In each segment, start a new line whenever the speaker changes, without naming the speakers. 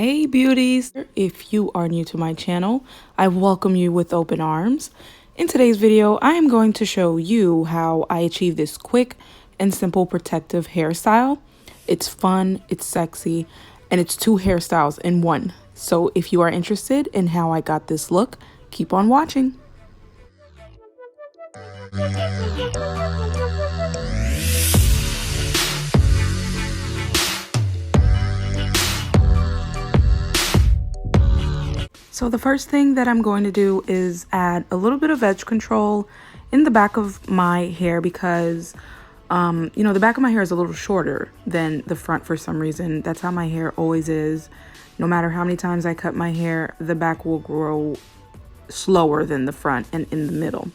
Hey beauties! If you are new to my channel, I welcome you with open arms. In today's video, I am going to show you how I achieve this quick and simple protective hairstyle. It's fun, it's sexy, and it's 2 hairstyles in one. So if you are interested in how I got this look, keep on watching. So the first thing that I'm going to do is add a little bit of edge control in the back of my hair because, the back of my hair is a little shorter than the front for some reason. That's how my hair always is. No matter how many times I cut my hair, the back will grow slower than the front and in the middle.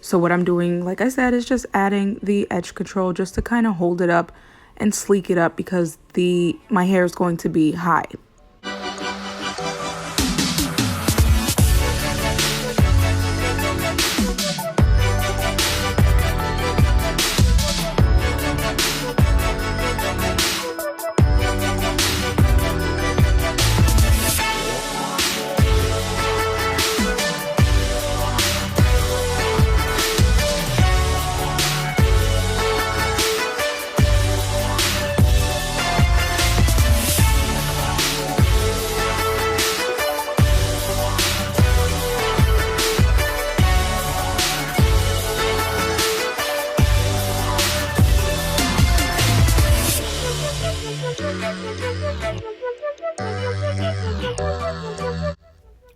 So what I'm doing, like I said, is just adding the edge control just to kind of hold it up and sleek it up because my hair is going to be high.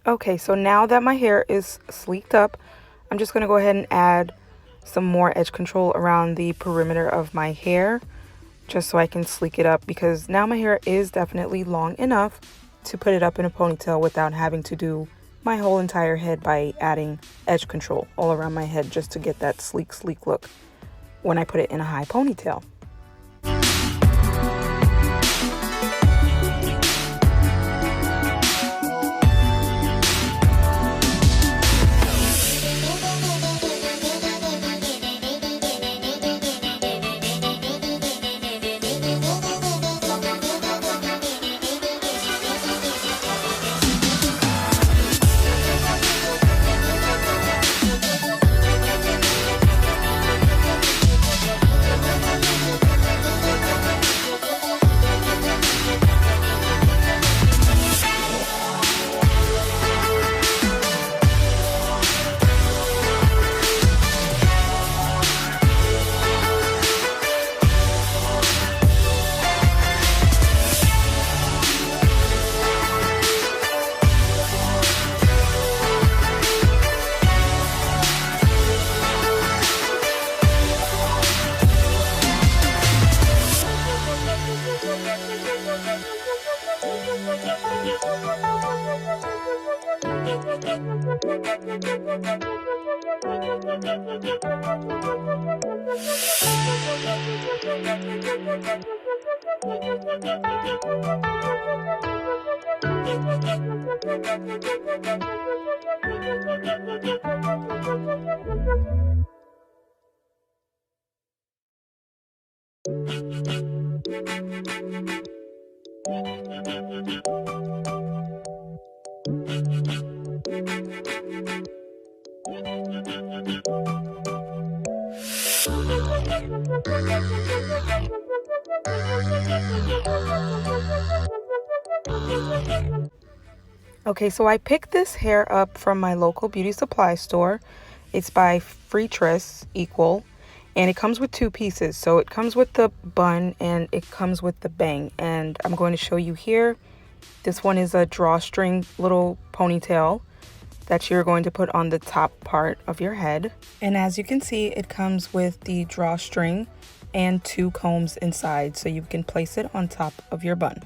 Okay, so now that my hair is sleeked up, I'm just going to go ahead and add some more edge control around the perimeter of my hair, just so I can sleek it up, because now my hair is definitely long enough to put it up in a ponytail without having to do my whole entire head by adding edge control all around my head just to get that sleek look when I put it in a high ponytail. Okay, so I picked this hair up from my local beauty supply store. It's by Freetress Equal, and it comes with 2 pieces. So it comes with the bun and it comes with the bang, and I'm going to show you here. This one is a drawstring little ponytail that you're going to put on the top part of your head. And as you can see, it comes with the drawstring and 2 combs inside, so you can place it on top of your bun.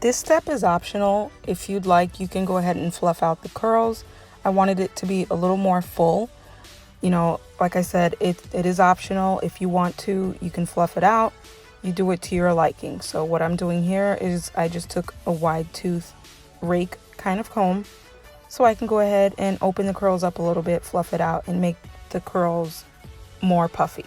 This step is optional. If you'd like, you can go ahead and fluff out the curls. I wanted it to be a little more full. You know, like I said, it is optional. If you want to, you can fluff it out. You do it to your liking. So what I'm doing here is I just took a wide tooth rake kind of comb so I can go ahead and open the curls up a little bit, fluff it out, and make the curls more puffy.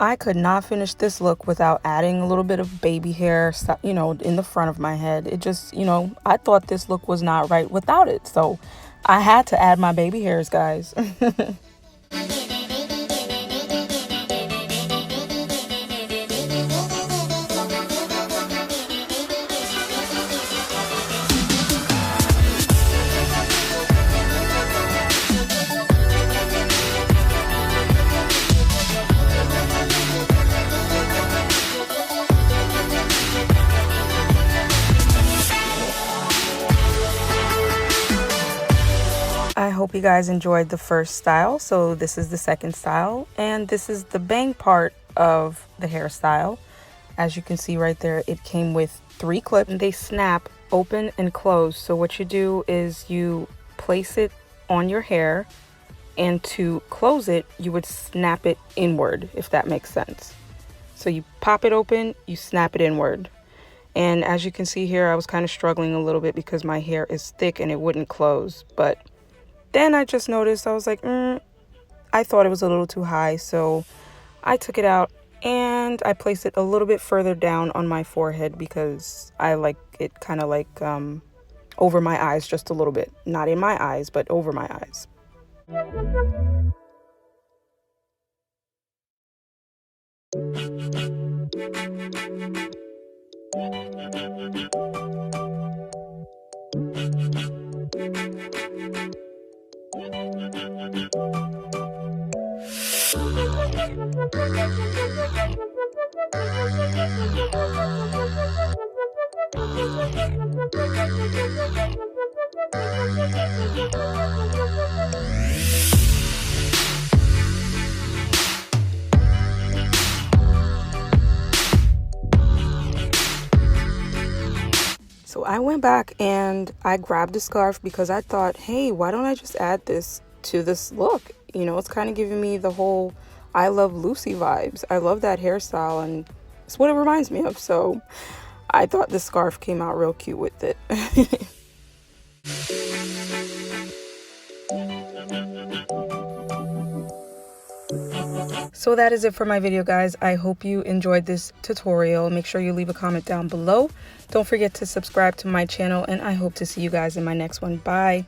I could not finish this look without adding a little bit of baby hair, you know, in the front of my head. It just, you know, I thought this look was not right without it. So I had to add my baby hairs, guys. I hope you guys enjoyed the first style. So this is the second style, and this is the bang part of the hairstyle. As you can see right there, it came with 3 clips and they snap open and close. So what you do is you place it on your hair, and to close it, you would snap it inward, if that makes sense. So you pop it open, you snap it inward. And as you can see here, I was kind of struggling a little bit because my hair is thick and it wouldn't close. But then I just noticed, I was like, I thought it was a little too high. So I took it out and I placed it a little bit further down on my forehead because I like it kind of like over my eyes just a little bit. Not in my eyes, but over my eyes. So I went back and I grabbed a scarf because I thought, hey, why don't I just add this to this look? You know, it's kind of giving me the whole I Love Lucy vibes. I love that hairstyle and it's what it reminds me of. So I thought the scarf came out real cute with it. So that is it for my video, guys. I hope you enjoyed this tutorial. Make sure you leave a comment down below. Don't forget to subscribe to my channel, and I hope to see you guys in my next one. Bye.